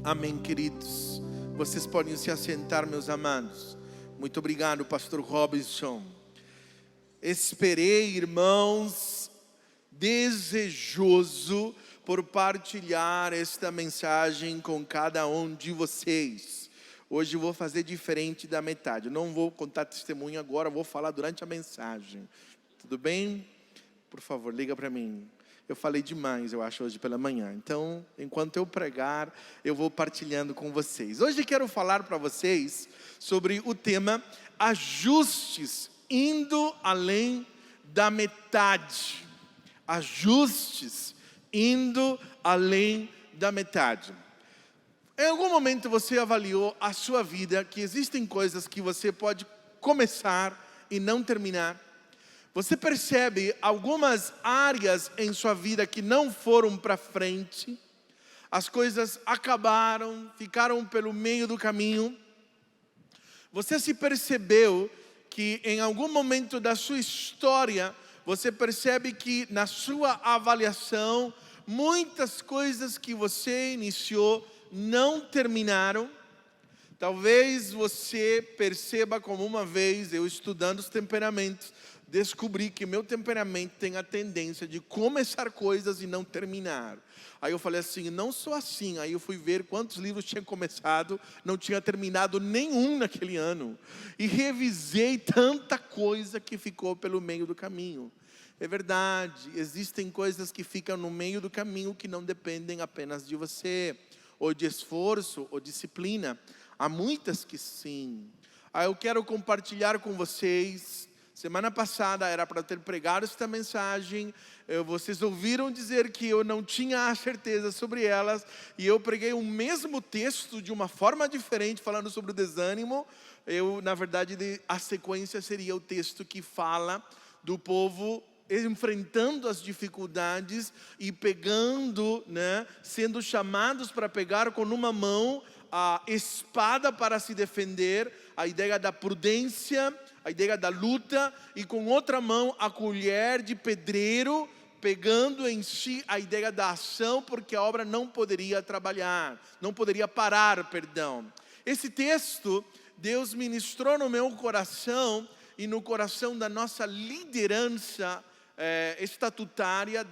Amém, queridos. Vocês podem se assentar, meus amados. Muito obrigado, pastor Robinson. Esperei, irmãos, desejoso por partilhar esta mensagem com cada um de vocês. Hoje eu vou fazer diferente da metade. Eu não vou contar testemunho agora, vou falar durante a mensagem. Tudo bem? Por favor, liga para mim. Eu falei demais, eu acho, hoje pela manhã. Então, enquanto eu pregar, eu vou partilhando com vocês. Hoje quero falar para vocês sobre o tema ajustes indo além da metade. Ajustes indo além da metade. Em algum momento você avaliou a sua vida que existem coisas que você pode começar e não terminar? Você percebe algumas áreas em sua vida que não foram para frente? As coisas acabaram, ficaram pelo meio do caminho. Você se percebeu que em algum momento da sua história, você percebe que na sua avaliação, muitas coisas que você iniciou não terminaram? Talvez você perceba como uma vez, eu estudando os temperamentos, descobri que meu temperamento tem a tendência de começar coisas e não terminar. Aí eu falei assim, não sou assim. Aí eu fui ver quantos livros tinha começado, não tinha terminado nenhum naquele ano. E revisei tanta coisa que ficou pelo meio do caminho. É verdade, existem coisas que ficam no meio do caminho que não dependem apenas de você, ou de esforço, ou disciplina. Há muitas que sim. Aí eu quero compartilhar com vocês. Semana passada era para ter pregado esta mensagem. Vocês ouviram dizer que eu não tinha a certeza sobre elas. E eu preguei o mesmo texto de uma forma diferente, falando sobre o desânimo. Na verdade, a sequência seria o texto que fala do povo enfrentando as dificuldades e pegando, sendo chamados para pegar com uma mão a espada para se defender, a ideia da prudência, a ideia da luta, e com outra mão a colher de pedreiro, pegando em si a ideia da ação, porque a obra não poderia parar. Esse texto, Deus ministrou no meu coração e no coração da nossa liderança estatutária,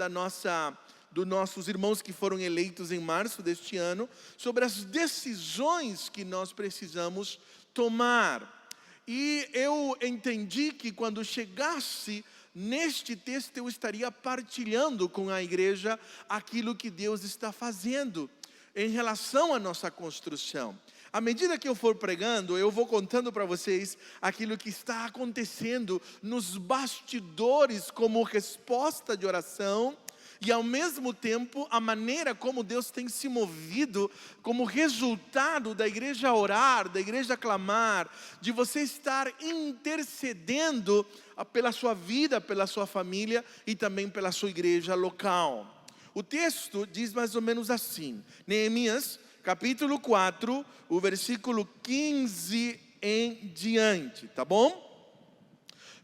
dos nossos irmãos que foram eleitos em março deste ano, sobre as decisões que nós precisamos tomar. E eu entendi que quando chegasse neste texto, eu estaria partilhando com a igreja aquilo que Deus está fazendo em relação à nossa construção. À medida que eu for pregando, eu vou contando para vocês aquilo que está acontecendo nos bastidores como resposta de oração, e ao mesmo tempo a maneira como Deus tem se movido como resultado da igreja orar, da igreja clamar, de você estar intercedendo pela sua vida, pela sua família e também pela sua igreja local. O texto diz mais ou menos assim, Neemias capítulo 4, o versículo 15 em diante, tá bom?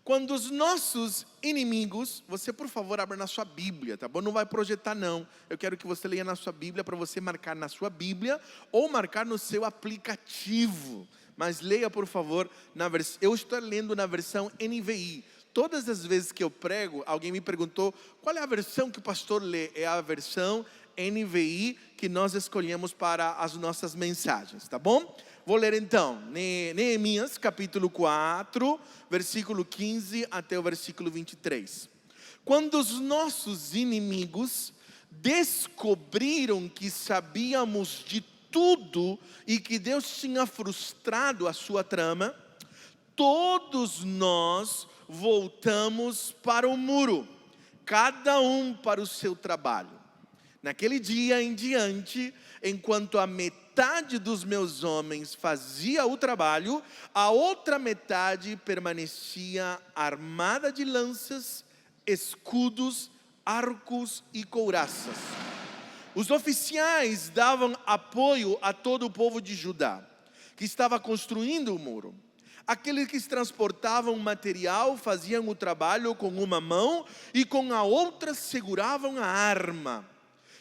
Quando os nossos inimigos, você por favor abra na sua Bíblia, tá bom? Não vai projetar não, eu quero que você leia na sua Bíblia, para você marcar na sua Bíblia, ou marcar no seu aplicativo, mas leia por favor, eu estou lendo na versão NVI. Todas as vezes que eu prego, alguém me perguntou, qual é a versão que o pastor lê? É a versão NVI que nós escolhemos para as nossas mensagens, tá bom? Vou ler então, Neemias capítulo 4, versículo 15 até o versículo 23. Quando os nossos inimigos descobriram que sabíamos de tudo e que Deus tinha frustrado a sua trama, todos nós voltamos para o muro, cada um para o seu trabalho. Naquele dia em diante, enquanto a metade dos meus homens fazia o trabalho, a outra metade permanecia armada de lanças, escudos, arcos e couraças. Os oficiais davam apoio a todo o povo de Judá, que estava construindo o muro. Aqueles que transportavam material faziam o trabalho com uma mão e com a outra seguravam a arma.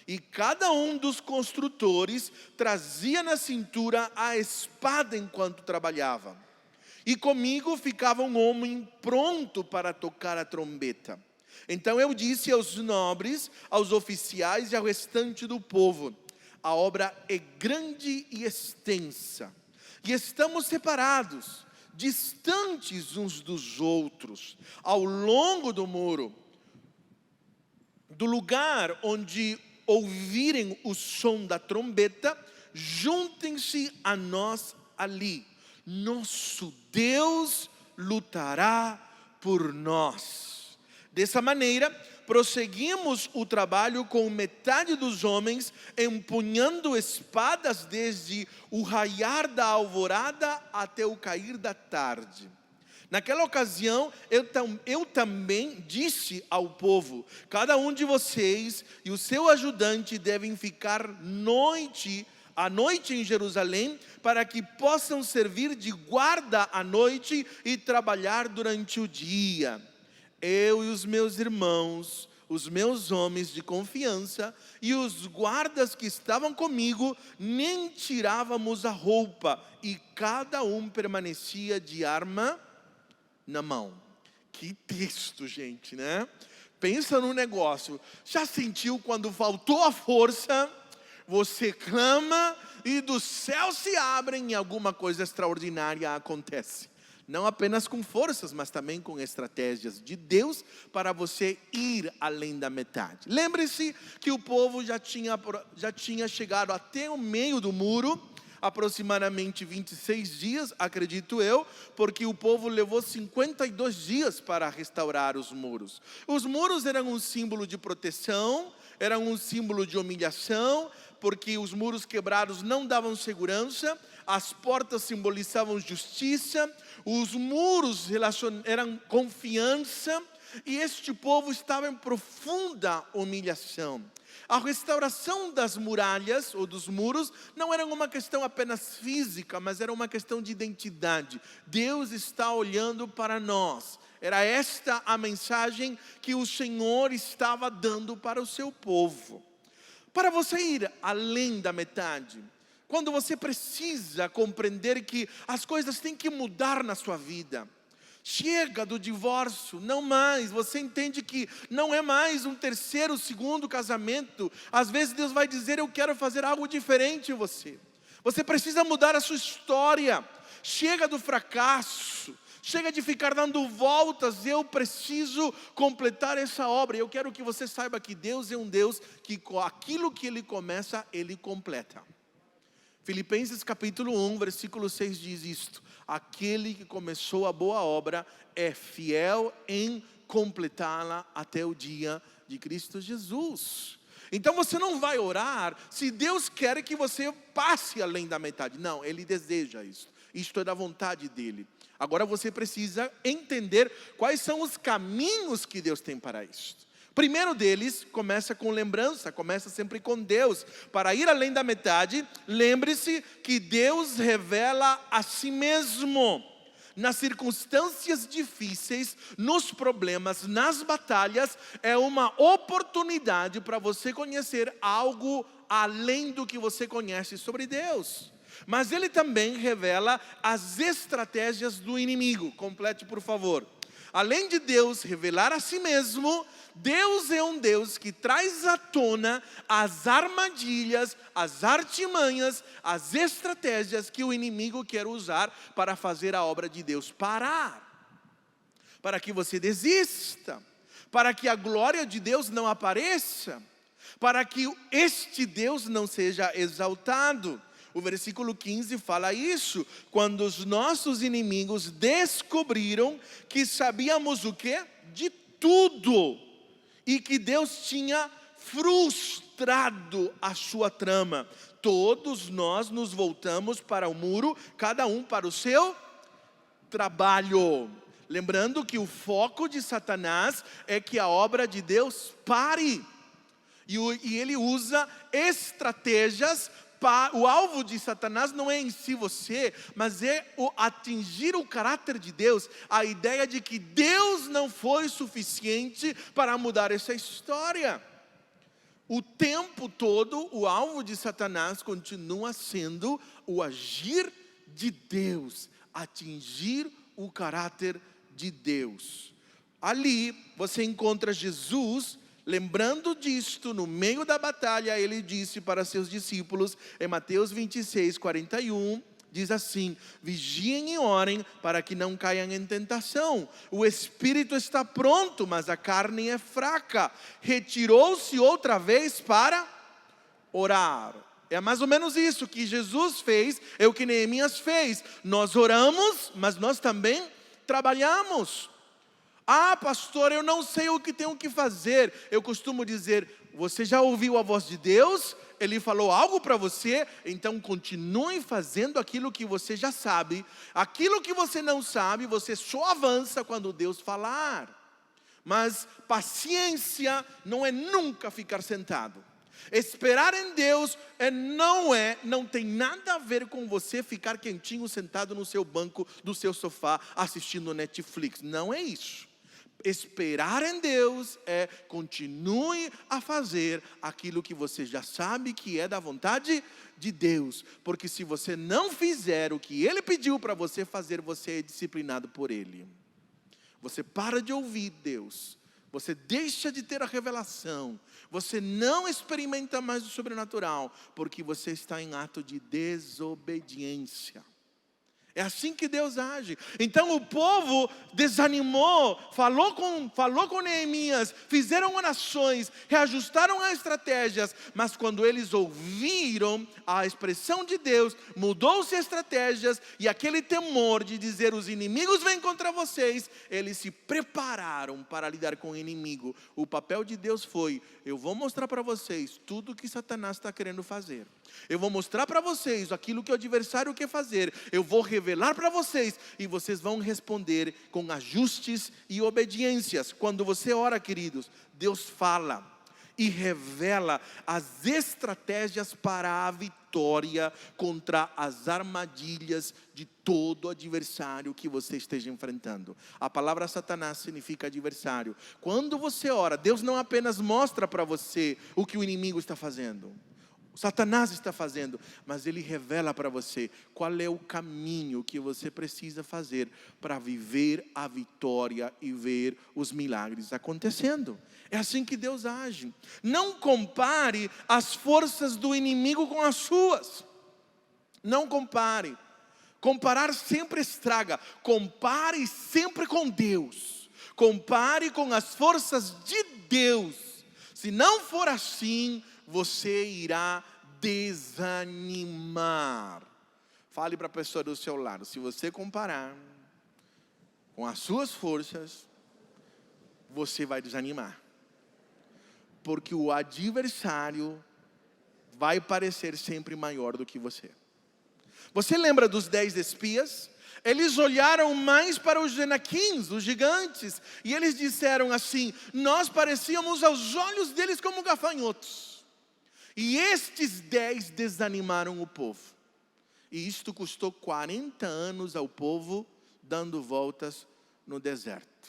E cada um dos construtores trazia na cintura a espada enquanto trabalhava. E comigo ficava um homem pronto para tocar a trombeta. Então eu disse aos nobres, aos oficiais e ao restante do povo: a obra é grande e extensa, e estamos separados, distantes uns dos outros, ao longo do muro. Do lugar onde ouvirem o som da trombeta, juntem-se a nós ali. Nosso Deus lutará por nós. Dessa maneira, prosseguimos o trabalho com metade dos homens empunhando espadas desde o raiar da alvorada até o cair da tarde. Naquela ocasião, eu também disse ao povo: cada um de vocês e o seu ajudante devem ficar à noite em Jerusalém, para que possam servir de guarda à noite e trabalhar durante o dia. Eu e os meus irmãos, os meus homens de confiança e os guardas que estavam comigo, nem tirávamos a roupa, e cada um permanecia de arma na mão. Que texto, gente, né? Pensa no negócio. Já sentiu quando faltou a força? Você clama e dos céus se abrem e alguma coisa extraordinária acontece. Não apenas com forças, mas também com estratégias de Deus para você ir além da metade. Lembre-se que o povo já tinha chegado até o meio do muro, aproximadamente 26 dias, acredito eu, porque o povo levou 52 dias para restaurar os muros. Os muros eram um símbolo de proteção, eram um símbolo de humilhação, porque os muros quebrados não davam segurança, as portas simbolizavam justiça, os muros eram confiança, e este povo estava em profunda humilhação. A restauração das muralhas ou dos muros não era uma questão apenas física, mas era uma questão de identidade. Deus está olhando para nós. Era esta a mensagem que o Senhor estava dando para o seu povo. Para você ir além da metade, quando você precisa compreender que as coisas têm que mudar na sua vida, chega do divórcio, não mais, você entende que não é mais um terceiro, segundo casamento. Às vezes Deus vai dizer: eu quero fazer algo diferente em você. Você precisa mudar a sua história. Chega do fracasso, chega de ficar dando voltas. Eu preciso completar essa obra. Eu quero que você saiba que Deus é um Deus que aquilo que Ele começa, Ele completa. Filipenses capítulo 1, versículo 6 diz isto: aquele que começou a boa obra é fiel em completá-la até o dia de Cristo Jesus. Então você não vai orar se Deus quer que você passe além da metade. Não, Ele deseja isso. Isto é da vontade dEle. Agora você precisa entender quais são os caminhos que Deus tem para isso. Primeiro deles, começa com lembrança, começa sempre com Deus. Para ir além da metade, lembre-se que Deus revela a si mesmo. Nas circunstâncias difíceis, nos problemas, nas batalhas, é uma oportunidade para você conhecer algo além do que você conhece sobre Deus. Mas Ele também revela as estratégias do inimigo. Complete, por favor. Além de Deus revelar a si mesmo, Deus é um Deus que traz à tona as armadilhas, as artimanhas, as estratégias que o inimigo quer usar para fazer a obra de Deus parar. Para que você desista, para que a glória de Deus não apareça, para que este Deus não seja exaltado. O versículo 15 fala isso: quando os nossos inimigos descobriram que sabíamos o quê? De tudo, e que Deus tinha frustrado a sua trama, todos nós nos voltamos para o muro, cada um para o seu trabalho. Lembrando que o foco de Satanás é que a obra de Deus pare, e ele usa estratégias. O alvo de Satanás não é em si você, mas é atingir o caráter de Deus. A ideia de que Deus não foi suficiente para mudar essa história. o tempo todo, o alvo de Satanás continua sendo o agir de Deus, atingir o caráter de Deus. Ali você encontra Jesus, lembrando disto, no meio da batalha, ele disse para seus discípulos, em Mateus 26, 41, diz assim: vigiem e orem para que não caiam em tentação. O espírito está pronto, mas a carne é fraca. Retirou-se outra vez para orar. É mais ou menos isso que Jesus fez, é o que Neemias fez. Nós oramos, mas nós também trabalhamos. Ah, pastor, eu não sei o que tenho que fazer. Eu costumo dizer, você já ouviu a voz de Deus? Ele falou algo para você, então continue fazendo aquilo que você já sabe. Aquilo que você não sabe, você só avança quando Deus falar. Mas paciência não é nunca ficar sentado. Esperar em Deus não tem nada a ver com você ficar quentinho sentado no seu banco, do seu sofá, assistindo Netflix. Não é isso. Esperar em Deus continue a fazer aquilo que você já sabe que é da vontade de Deus. Porque se você não fizer o que Ele pediu para você fazer, você é disciplinado por Ele. Você para de ouvir Deus. Você deixa de ter a revelação. Você não experimenta mais o sobrenatural, porque você está em ato de desobediência. É assim que Deus age. Então o povo desanimou, falou com Neemias, fizeram orações, reajustaram as estratégias, mas quando eles ouviram a expressão de Deus, mudou-se as estratégias, e aquele temor de dizer, os inimigos vêm contra vocês, eles se prepararam para lidar com o inimigo. O papel de Deus foi, eu vou mostrar para vocês tudo que Satanás está querendo fazer. Eu vou mostrar para vocês aquilo que o adversário quer fazer. Eu vou revelar para vocês e vocês vão responder com ajustes e obediências. Quando você ora, queridos, Deus fala e revela as estratégias para a vitória contra as armadilhas de todo adversário que você esteja enfrentando. A palavra Satanás significa adversário. Quando você ora, Deus não apenas mostra para você o que o inimigo está fazendo, Satanás está fazendo, mas Ele revela para você qual é o caminho que você precisa fazer para viver a vitória e ver os milagres acontecendo. É assim que Deus age. Não compare as forças do inimigo com as suas. Não compare. Comparar sempre estraga. Compare sempre com Deus. Compare com as forças de Deus. Se não for assim, você irá desanimar. Fale para a pessoa do seu lado, se você comparar com as suas forças, você vai desanimar. Porque o adversário vai parecer sempre maior do que você. Você lembra dos 10 espias? Eles olharam mais para os Enaquins, os gigantes, e eles disseram assim, nós parecíamos aos olhos deles como gafanhotos. E estes 10 desanimaram o povo. E isto custou 40 anos ao povo, dando voltas no deserto.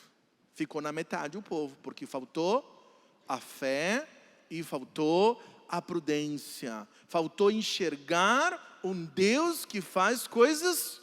Ficou na metade o povo, porque faltou a fé e faltou a prudência. Faltou enxergar um Deus que faz coisas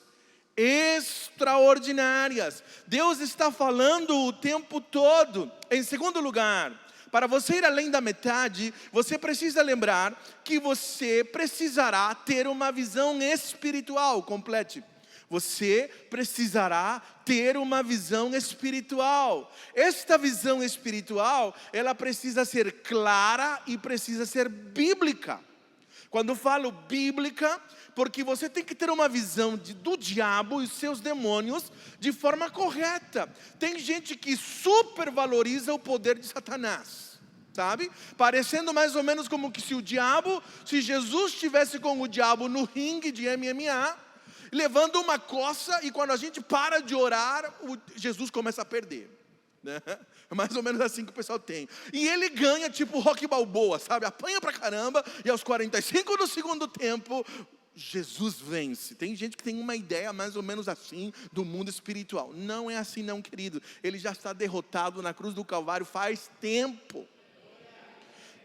extraordinárias. Deus está falando o tempo todo. Em segundo lugar, para você ir além da metade, você precisa lembrar que você precisará ter uma visão espiritual. Complete. Você precisará ter uma visão espiritual. Esta visão espiritual, ela precisa ser clara e precisa ser bíblica. Quando eu falo bíblica, porque você tem que ter uma visão do diabo e seus demônios de forma correta. Tem gente que supervaloriza o poder de Satanás, sabe? Parecendo mais ou menos como que se Jesus estivesse com o diabo no ringue de MMA, levando uma coça, e quando a gente para de orar, Jesus começa a perder, né? É mais ou menos assim que o pessoal tem. E ele ganha tipo Rocky Balboa, sabe? Apanha pra caramba, e aos 45 do segundo tempo, Jesus vence. Tem gente que tem uma ideia mais ou menos assim do mundo espiritual. Não é assim não, querido. Ele já está derrotado na cruz do Calvário faz tempo.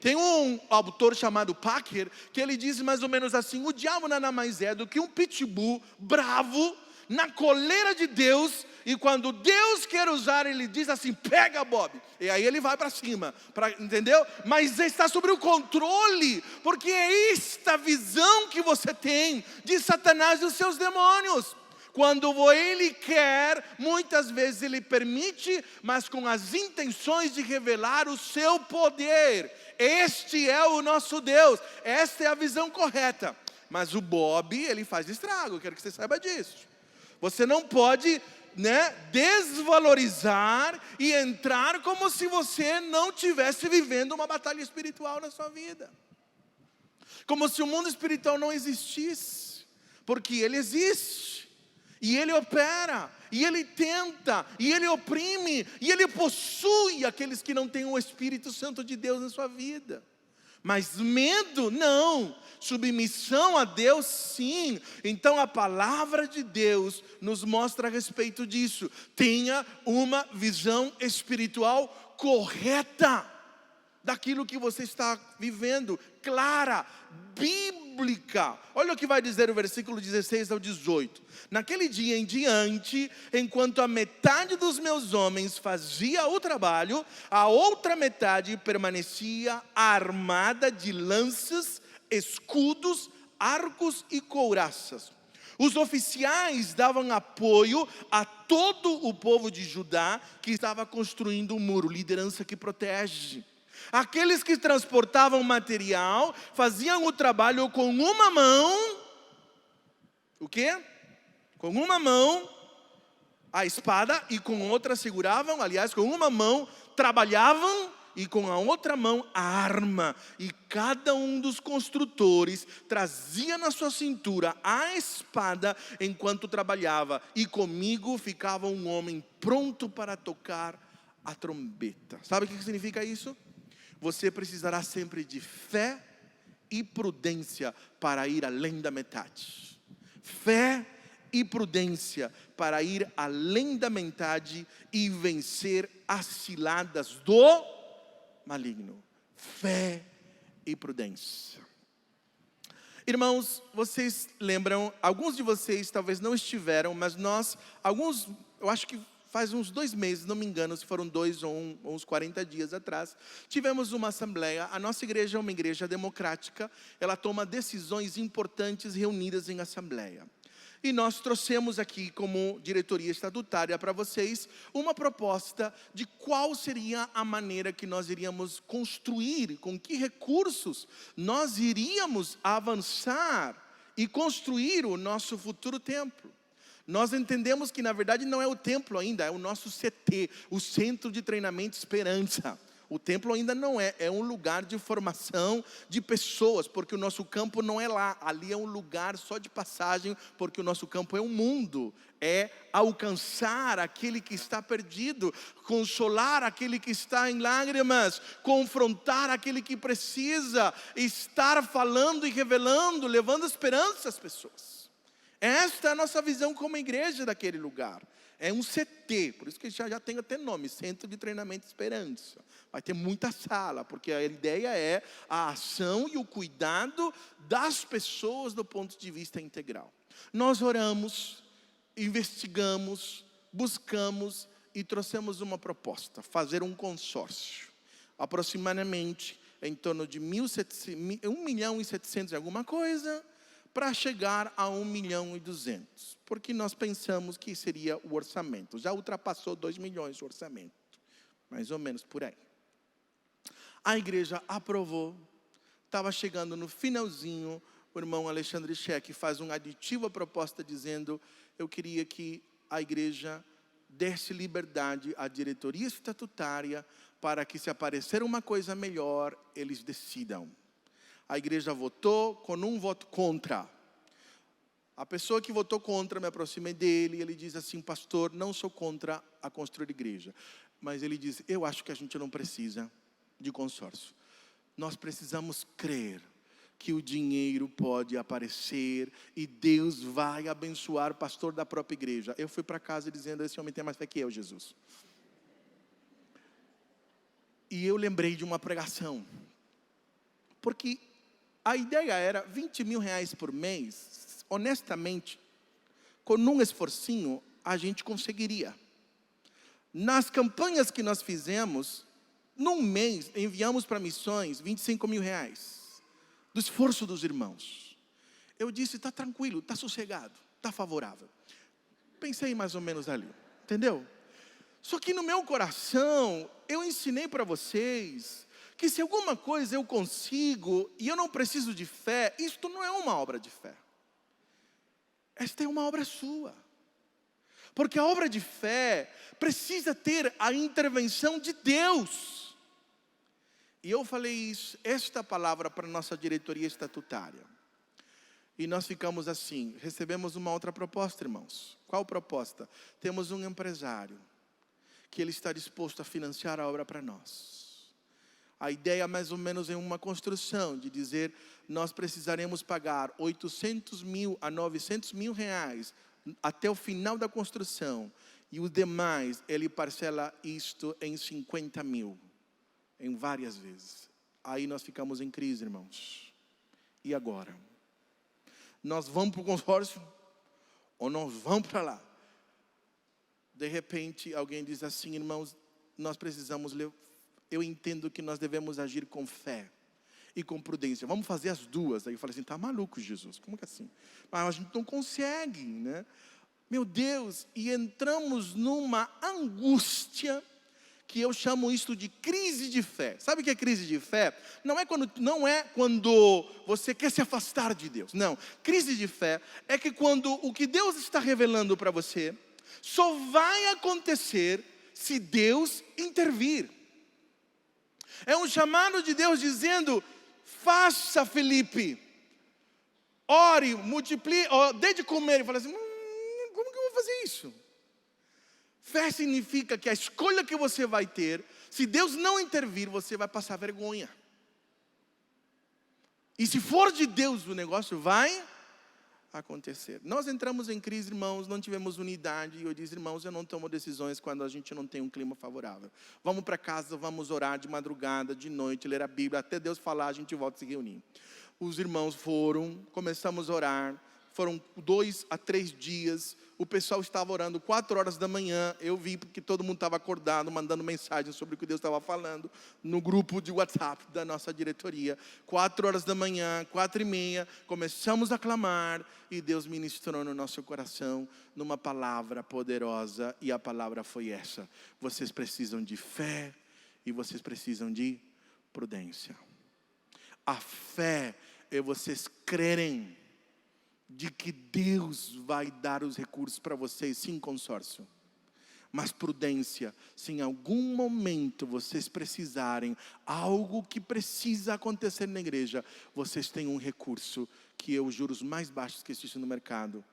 Tem um autor chamado Packer, que ele diz mais ou menos assim: o diabo nada mais é do que um pitbull bravo, na coleira de Deus, e quando Deus quer usar, ele diz assim: pega, Bob, e aí ele vai para cima, entendeu? Mas está sob o controle, porque é esta visão que você tem de Satanás e os seus demônios. Quando ele quer, muitas vezes ele permite, mas com as intenções de revelar o seu poder. Este é o nosso Deus, esta é a visão correta. Mas o Bob, ele faz estrago, eu quero que você saiba disso. Você não pode, desvalorizar e entrar como se você não estivesse vivendo uma batalha espiritual na sua vida. Como se o mundo espiritual não existisse, porque ele existe. E ele opera, e ele tenta, e ele oprime, e ele possui aqueles que não têm o Espírito Santo de Deus na sua vida. Mas medo, não. Submissão a Deus, sim. Então a palavra de Deus nos mostra a respeito disso. Tenha uma visão espiritual correta daquilo que você está vivendo, clara, bíblica. Olha o que vai dizer o versículo 16 ao 18. Naquele dia em diante, enquanto a metade dos meus homens fazia o trabalho, a outra metade permanecia armada de lanças, escudos, arcos e couraças. Os oficiais davam apoio a todo o povo de Judá que estava construindo um muro, liderança que protege. Aqueles que transportavam material faziam o trabalho com uma mão. O quê? Com uma mão a espada e com outra seguravam, aliás, com uma mão trabalhavam e com a outra mão a arma. E cada um dos construtores trazia na sua cintura a espada enquanto trabalhava. E comigo ficava um homem pronto para tocar a trombeta. Sabe o que significa isso? Você precisará sempre de fé e prudência para ir além da metade. Fé e prudência para ir além da metade e vencer as ciladas do maligno. Fé e prudência. Irmãos, vocês lembram, alguns de vocês talvez não estiveram, mas alguns, eu acho que faz uns 2 meses, não me engano, se foram 2 ou uns 40 dias atrás, tivemos uma assembleia. A nossa igreja é uma igreja democrática, ela toma decisões importantes reunidas em assembleia. E nós trouxemos aqui como diretoria estatutária para vocês uma proposta de qual seria a maneira que nós iríamos construir, com que recursos nós iríamos avançar e construir o nosso futuro templo. Nós entendemos que na verdade não é o templo ainda, é o nosso CT, o Centro de Treinamento Esperança. O templo ainda não é um lugar de formação de pessoas, porque o nosso campo não é lá. Ali é um lugar só de passagem, porque o nosso campo é um mundo. É alcançar aquele que está perdido, consolar aquele que está em lágrimas, confrontar aquele que precisa, estar falando e revelando, levando esperança às pessoas. Esta é a nossa visão como igreja daquele lugar. É um CT, por isso que já tem até nome, Centro de Treinamento Esperança. Vai ter muita sala, porque a ideia é a ação e o cuidado das pessoas do ponto de vista integral. Nós oramos, investigamos, buscamos e trouxemos uma proposta, fazer um consórcio. Aproximadamente em torno de 1.700.000 e alguma coisa, para chegar a 1.200.000, porque nós pensamos que seria o orçamento. Já ultrapassou 2 milhões o orçamento, mais ou menos por aí. A igreja aprovou, estava chegando no finalzinho, o irmão Alexandre Cheque faz um aditivo à proposta dizendo: eu queria que a igreja desse liberdade à diretoria estatutária para que, se aparecer uma coisa melhor, eles decidam. A igreja votou com um voto contra. A pessoa que votou contra, me aproximei dele, ele diz assim: pastor, não sou contra a construir igreja, mas ele diz: eu acho que a gente não precisa de consórcio. Nós precisamos crer que o dinheiro pode aparecer e Deus vai abençoar o pastor da própria igreja. Eu fui para casa dizendo: esse homem tem mais fé que eu, Jesus. E eu lembrei de uma pregação Porque a ideia era 20 mil reais por mês. Honestamente, com um esforcinho, a gente conseguiria. Nas campanhas que nós fizemos, num mês, enviamos para missões 25 mil reais. Do esforço dos irmãos. Eu disse, está tranquilo, está sossegado, está favorável. Pensei mais ou menos ali, entendeu? Só que no meu coração, eu ensinei para vocês que se alguma coisa eu consigo e eu não preciso de fé, isto não é uma obra de fé. Esta é uma obra sua. Porque a obra de fé precisa ter a intervenção de Deus. E eu falei esta palavra para a nossa diretoria estatutária. E nós ficamos assim, recebemos uma outra proposta, irmãos. Qual proposta? Temos um empresário que ele está disposto a financiar a obra para nós. A ideia mais ou menos é uma construção, de dizer, nós precisaremos pagar 800 mil a 900 mil reais até o final da construção. E os demais, ele parcela isto em 50 mil, em várias vezes. Aí nós ficamos em crise, irmãos. E agora? Nós vamos para o consórcio? Ou nós vamos para lá? De repente, alguém diz assim, irmãos, nós precisamos, eu entendo que nós devemos agir com fé e com prudência. Vamos fazer as duas. Aí eu falei assim, está maluco, Jesus, como que assim? Mas a gente não consegue, né? Meu Deus, e entramos numa angústia, que eu chamo isso de crise de fé. Sabe o que é crise de fé? Não é quando você quer se afastar de Deus. Não, crise de fé é que quando o que Deus está revelando para você, só vai acontecer se Deus intervir. É um chamado de Deus dizendo, faça, Felipe, ore, multiplique, dê de comer. E fala assim, como que eu vou fazer isso? Fé significa que a escolha que você vai ter, se Deus não intervir, você vai passar vergonha. E se for de Deus, o negócio vai acontecer. Nós entramos em crise, irmãos, não tivemos unidade. E eu disse, irmãos, eu não tomo decisões quando a gente não tem um clima favorável. Vamos para casa, vamos orar de madrugada, de noite, ler a Bíblia, até Deus falar, a gente volta a se reunir. Os irmãos foram, começamos a orar. Foram 2 a 3 dias, o pessoal estava orando 4 horas da manhã, eu vi porque todo mundo estava acordado, mandando mensagem sobre o que Deus estava falando, no grupo de WhatsApp da nossa diretoria. 4 horas da manhã, 4h30, começamos a clamar, e Deus ministrou no nosso coração, numa palavra poderosa, e a palavra foi essa: vocês precisam de fé, e vocês precisam de prudência. A fé é vocês crerem de que Deus vai dar os recursos para vocês, sim, consórcio. Mas prudência, se em algum momento vocês precisarem, algo que precisa acontecer na igreja, vocês têm um recurso, que é os juros mais baixos que existem no mercado.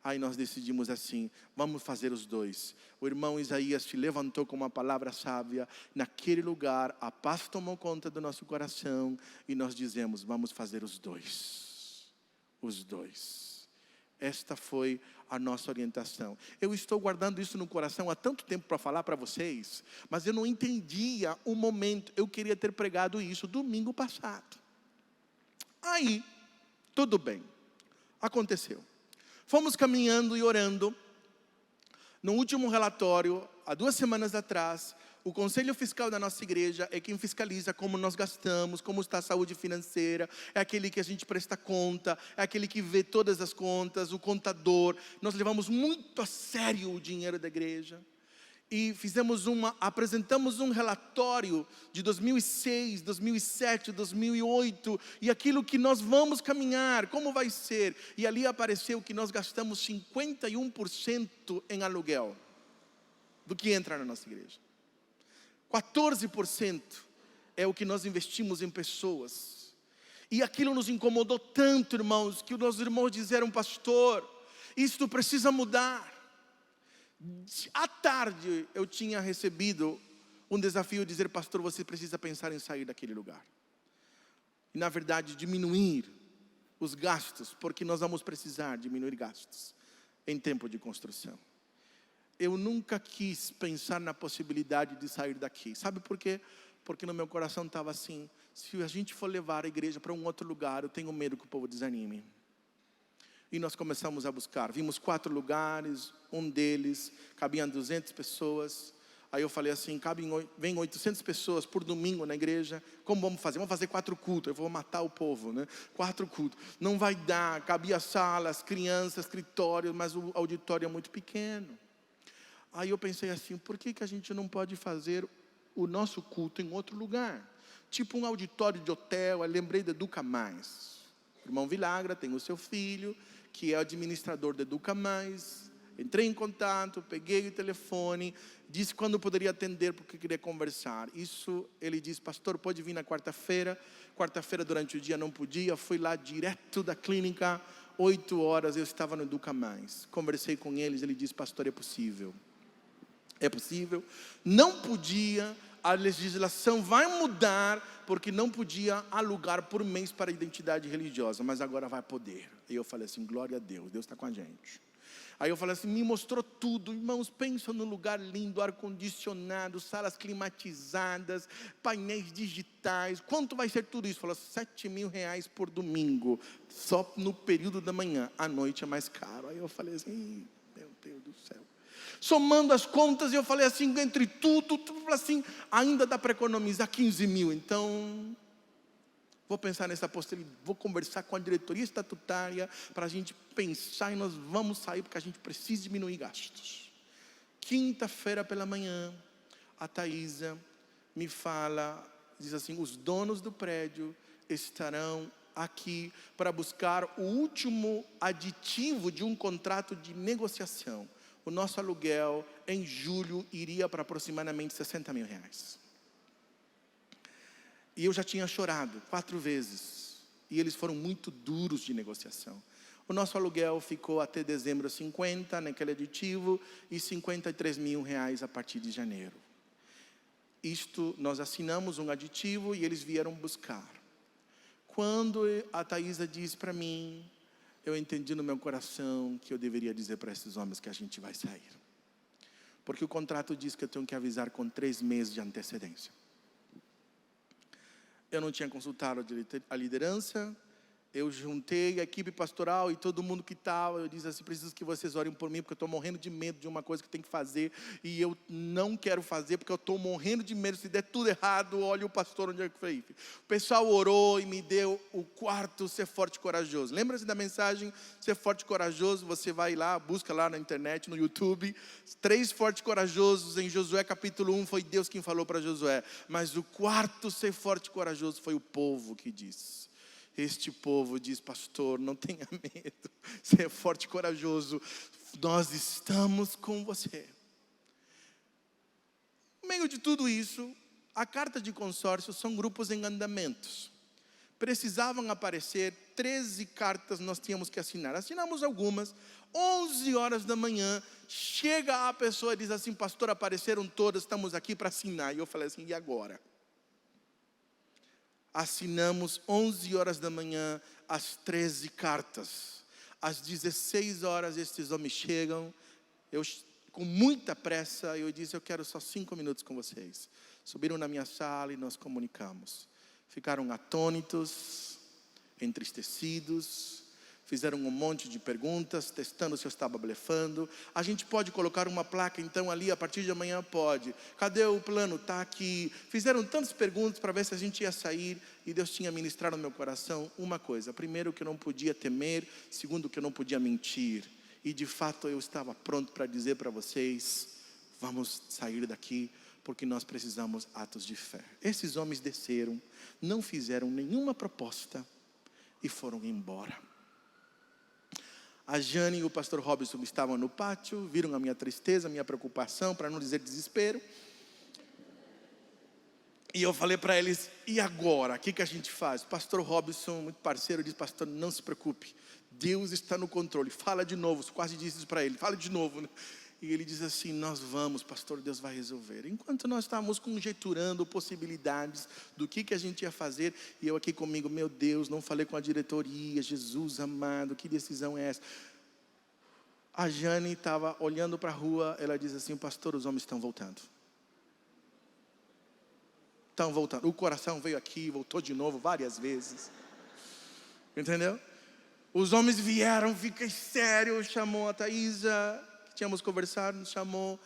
Aí nós decidimos assim, vamos fazer os dois. O irmão Isaías se levantou com uma palavra sábia. Naquele lugar, a paz tomou conta do nosso coração, e nós dizemos, vamos fazer os dois. Os dois. Esta foi a nossa orientação. Eu estou guardando isso no coração há tanto tempo para falar para vocês, mas eu não entendia o momento. Eu queria ter pregado isso domingo passado. Aí, tudo bem. Aconteceu. Fomos caminhando e orando. No último relatório, há 2 semanas atrás, o conselho fiscal da nossa igreja é quem fiscaliza como nós gastamos, como está a saúde financeira, é aquele que a gente presta conta, é aquele que vê todas as contas, o contador. Nós levamos muito a sério o dinheiro da igreja. E apresentamos um relatório de 2006, 2007, 2008, e aquilo que nós vamos caminhar, como vai ser. E ali apareceu que nós gastamos 51% em aluguel do que entra na nossa igreja. 14% é o que nós investimos em pessoas. E aquilo nos incomodou tanto, irmãos, que os nossos irmãos disseram, pastor, isto precisa mudar. À tarde eu tinha recebido um desafio de dizer, pastor, você precisa pensar em sair daquele lugar. E na verdade diminuir os gastos, porque nós vamos precisar diminuir gastos em tempo de construção. Eu nunca quis pensar na possibilidade de sair daqui. Sabe por quê? Porque no meu coração estava assim, se a gente for levar a igreja para um outro lugar, eu tenho medo que o povo desanime. E nós começamos a buscar. Vimos 4 lugares, um deles cabiam 200 pessoas. Aí eu falei assim, vem 800 pessoas por domingo na igreja, como vamos fazer? Vamos fazer 4 cultos, eu vou matar o povo, né? 4 cultos, não vai dar, cabia salas, crianças, escritórios, mas o auditório é muito pequeno. Aí eu pensei assim, por que a gente não pode fazer o nosso culto em outro lugar? Tipo um auditório de hotel. Eu lembrei do Educa Mais. O irmão Vilagra tem o seu filho, que é administrador do Educa Mais. Entrei em contato, peguei o telefone, disse quando poderia atender porque queria conversar. Isso ele disse, pastor, pode vir na quarta-feira. Quarta-feira durante o dia não podia, fui lá direto da clínica, 8 horas eu estava no Educa Mais. Conversei com eles, ele disse, pastor, é possível. É possível. Não podia, a legislação vai mudar, porque não podia alugar por mês para a identidade religiosa, mas agora vai poder. E eu falei assim, glória a Deus, Deus está com a gente. Aí eu falei assim, me mostrou tudo, irmãos, pensa num lugar lindo, ar-condicionado, salas climatizadas, painéis digitais, quanto vai ser tudo isso? Falou, 7 mil reais por domingo, só no período da manhã, à noite é mais caro. Aí eu falei assim, meu Deus do céu. Somando as contas, eu falei assim, entre tudo assim, ainda dá para economizar 15 mil, então vou pensar nessa possibilidade, vou conversar com a diretoria estatutária para a gente pensar e nós vamos sair porque a gente precisa diminuir gastos. Quinta-feira pela manhã, a Thaisa me fala, diz assim, os donos do prédio estarão aqui para buscar o último aditivo de um contrato de negociação. O nosso aluguel em julho iria para aproximadamente 60 mil reais. E eu já tinha chorado 4 vezes. E eles foram muito duros de negociação. O nosso aluguel ficou até dezembro 50 naquele aditivo e 53 mil reais a partir de janeiro. Isto, nós assinamos um aditivo e eles vieram buscar. Quando a Thaisa disse para mim, eu entendi no meu coração que eu deveria dizer para esses homens que a gente vai sair. Porque o contrato diz que eu tenho que avisar com 3 meses de antecedência. Eu não tinha consultado a liderança, eu juntei a equipe pastoral e todo mundo que estava, eu disse assim, preciso que vocês orem por mim, porque eu estou morrendo de medo de uma coisa que tem que fazer, e eu não quero fazer, porque eu estou morrendo de medo, se der tudo errado, olha o pastor onde é que foi. O pessoal orou e me deu o quarto Ser Forte e Corajoso. Lembra-se da mensagem Ser Forte e Corajoso? Você vai lá, busca lá na internet, no YouTube, 3 fortes e corajosos em Josué capítulo 1, foi Deus quem falou para Josué, mas o quarto Ser Forte e Corajoso foi o povo que disse. Este povo diz, pastor, não tenha medo, seja forte e corajoso, nós estamos com você. No meio de tudo isso, a carta de consórcio são grupos em andamentos. Precisavam aparecer 13 cartas, nós tínhamos que assinar. Assinamos algumas, 11 horas da manhã, chega a pessoa e diz assim, pastor, apareceram todas, estamos aqui para assinar. E eu falei assim, e agora? Assinamos 11 horas da manhã as 13 cartas. Às 16 horas estes homens chegam. Eu, com muita pressa, eu disse, eu quero só 5 minutos com vocês. Subiram na minha sala e nós comunicamos. Ficaram atônitos, entristecidos. Fizeram um monte de perguntas, testando se eu estava blefando. A gente pode colocar uma placa então ali, a partir de amanhã pode. Cadê o plano? Está aqui. Fizeram tantas perguntas para ver se a gente ia sair. E Deus tinha ministrado no meu coração uma coisa. Primeiro, que eu não podia temer. Segundo, que eu não podia mentir. E de fato eu estava pronto para dizer para vocês, vamos sair daqui, porque nós precisamos atos de fé. Esses homens desceram, não fizeram nenhuma proposta e foram embora. A Jane e o pastor Robson estavam no pátio, viram a minha tristeza, a minha preocupação, para não dizer desespero. E eu falei para eles, e agora? O que a gente faz? O pastor Robson, muito parceiro, disse, pastor, não se preocupe. Deus está no controle. Fala de novo, quase disse isso para ele, fala de novo, né? E ele diz assim, nós vamos, pastor, Deus vai resolver. Enquanto nós estávamos conjecturando possibilidades do que a gente ia fazer, e eu aqui comigo, meu Deus, não falei com a diretoria, Jesus amado, que decisão é essa? A Jane estava olhando para a rua, ela diz assim, pastor, os homens estão voltando. Estão voltando. O coração veio aqui, voltou de novo várias vezes. Entendeu? Os homens vieram, fiquei sério, chamou a Thaisa, tínhamos conversado, nos chamou.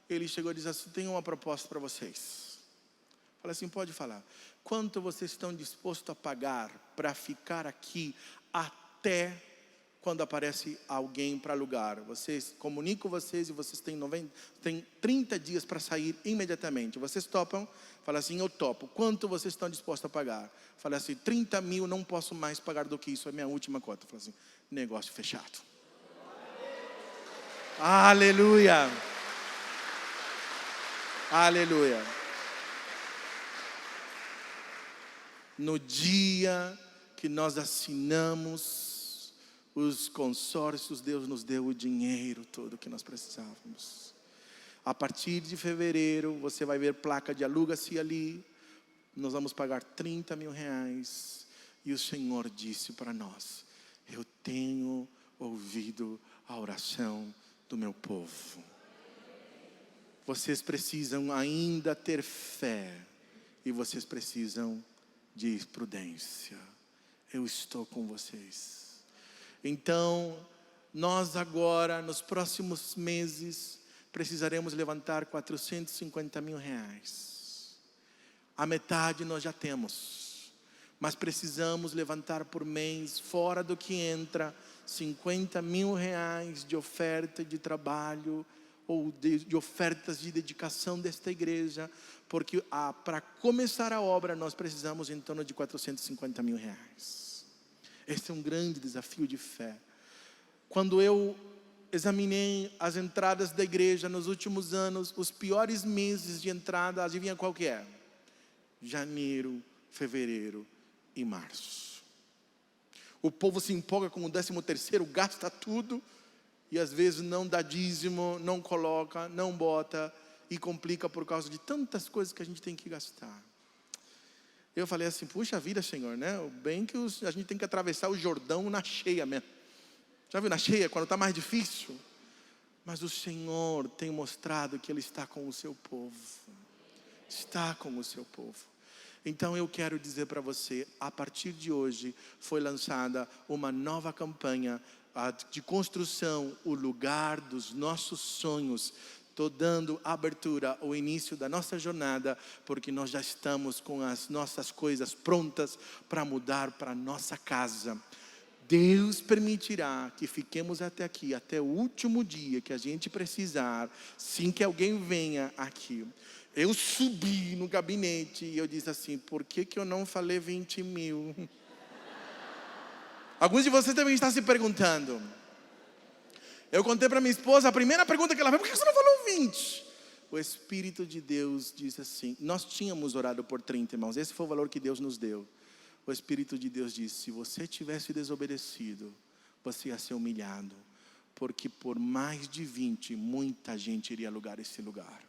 Ele chegou e disse assim: tenho uma proposta para vocês. Falei assim: pode falar. Quanto vocês estão dispostos a pagar para ficar aqui até quando aparece alguém para alugar? Vocês comunicam vocês e vocês têm 30 dias para sair imediatamente. Vocês topam? Fala assim: eu topo. Quanto vocês estão dispostos a pagar? Fala assim: 30 mil, não posso mais pagar do que isso, é minha última cota. Fala assim: negócio fechado. Aleluia. Aleluia. No dia que nós assinamos os consórcios, Deus nos deu o dinheiro todo que nós precisávamos. A partir de fevereiro, você vai ver placa de aluga-se ali. Nós vamos pagar 30 mil reais. E o Senhor disse para nós: eu tenho ouvido a oração do meu povo. Vocês precisam ainda ter fé. E vocês precisam de prudência. Eu estou com vocês. Então, nós agora, nos próximos meses, precisaremos levantar 450 mil reais. A metade nós já temos. Mas precisamos levantar por mês, fora do que entra, 50 mil reais de oferta de trabalho, ou de ofertas de dedicação desta igreja, porque para começar a obra nós precisamos em torno de 450 mil reais. Esse é um grande desafio de fé. Quando eu examinei as entradas da igreja nos últimos anos, os piores meses de entrada, adivinha qual que é? Janeiro, fevereiro e março. O povo se empolga com o 13º, gasta tudo, e às vezes não dá dízimo, não coloca, não bota, e complica por causa de tantas coisas que a gente tem que gastar. Eu falei assim: puxa vida, Senhor, né? Bem que a gente tem que atravessar o Jordão na cheia mesmo. Já viu na cheia, quando está mais difícil? Mas o Senhor tem mostrado que Ele está com o seu povo. Está com o seu povo. Então eu quero dizer para você, a partir de hoje, foi lançada uma nova campanha de construção, o lugar dos nossos sonhos. Estou dando abertura ao início da nossa jornada, porque nós já estamos com as nossas coisas prontas para mudar para a nossa casa. Deus permitirá que fiquemos até aqui, até o último dia que a gente precisar, sem que alguém venha aqui. Eu subi no gabinete e eu disse assim: por que eu não falei 20 mil? Alguns de vocês devem estar se perguntando. Eu contei para minha esposa, a primeira pergunta que ela fez: por que você não falou 20? O Espírito de Deus disse assim, nós tínhamos orado por 30, irmãos, esse foi o valor que Deus nos deu. O Espírito de Deus disse: se você tivesse desobedecido, você ia ser humilhado, porque por mais de 20, muita gente iria alugar esse lugar,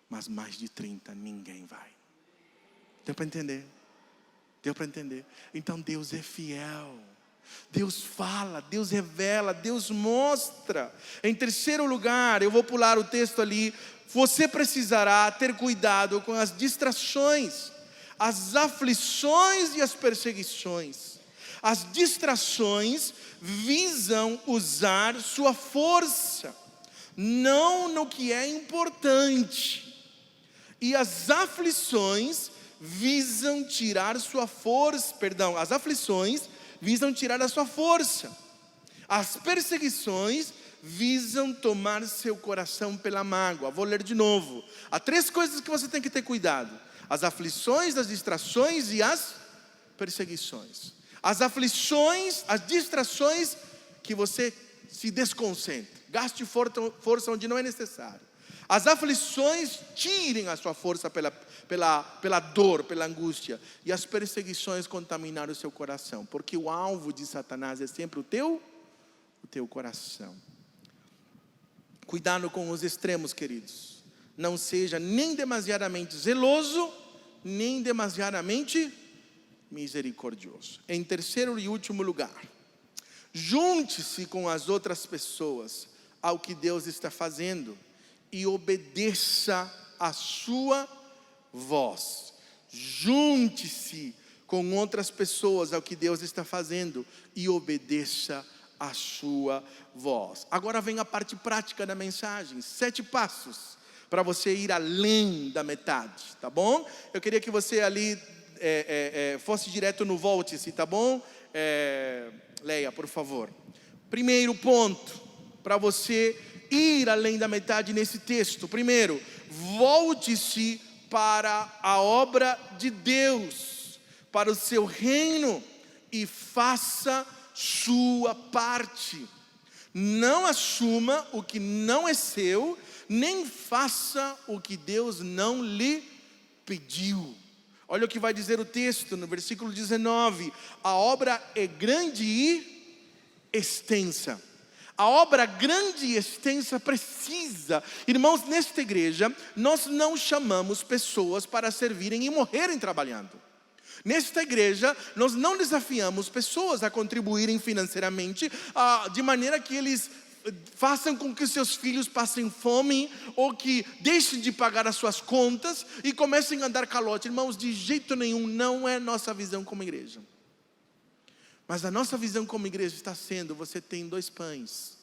mas mais de 30, ninguém vai. Deu para entender? Deu para entender? Então Deus é fiel. Deus fala, Deus revela, Deus mostra. Em terceiro lugar, eu vou pular o texto ali. Você precisará ter cuidado com as distrações, as aflições e as perseguições. As distrações visam usar sua força, não no que é importante. E as aflições visam tirar sua força, as aflições visam tirar a sua força. As perseguições visam tomar seu coração pela mágoa. Vou ler de novo. Há 3 coisas que você tem que ter cuidado: as aflições, as distrações e as perseguições. As aflições, as distrações, que você se desconcentre, gaste força onde não é necessário. As aflições tirem a sua força pela dor, pela angústia. E as perseguições contaminaram o seu coração, porque o alvo de Satanás é sempre o teu coração. Cuidado com os extremos, queridos. Não seja nem demasiadamente zeloso, nem demasiadamente misericordioso. Em terceiro e último lugar, junte-se com as outras pessoas ao que Deus está fazendo e obedeça a sua voz. Junte-se com outras pessoas ao que Deus está fazendo e obedeça a sua voz. Agora vem a parte prática da mensagem. 7 passos para você ir além da metade, tá bom? Eu queria que você ali fosse direto no volte-se, tá bom? Leia, por favor. Primeiro ponto, para você ir além da metade nesse texto. Primeiro, volte-se para a obra de Deus, para o seu reino, e faça sua parte. Não assuma o que não é seu, nem faça o que Deus não lhe pediu. Olha o que vai dizer o texto no versículo 19: a obra é grande e extensa. A obra grande e extensa precisa, irmãos, nesta igreja, nós não chamamos pessoas para servirem e morrerem trabalhando. Nesta igreja, nós não desafiamos pessoas a contribuírem financeiramente, de maneira que eles façam com que seus filhos passem fome, ou que deixem de pagar as suas contas e comecem a dar calote. Irmãos, de jeito nenhum, não é nossa visão como igreja. Mas a nossa visão como igreja está sendo: você tem 2 pães,